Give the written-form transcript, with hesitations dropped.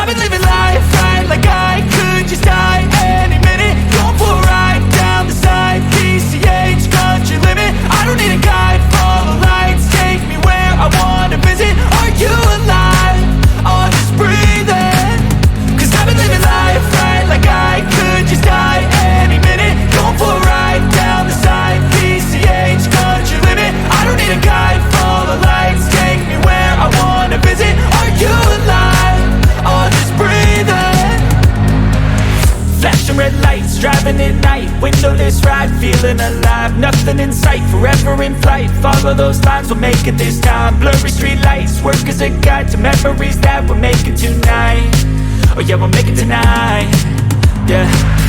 I've been living life right like I could just die any minute. Going for a ride down the side, PCH, country limit. I don't need a guide, follow lights, take me where I wanna visit. Are you alive? Or just breathing? Cause I've been living life right like I could just die any minute. Going for a ride down the side, PCH, country limit. I don't need a guide, follow lights, take me where I wanna visit. Are you alive? Or just breathing? Flashing red lights, driving at night, windowless ride, feeling alive. Nothing in sight, forever in flight. Follow those lines, we'll make it this time. Blurry street lights, work as a guide to memories that we're making tonight. Oh yeah, we'll make it tonight. Yeah.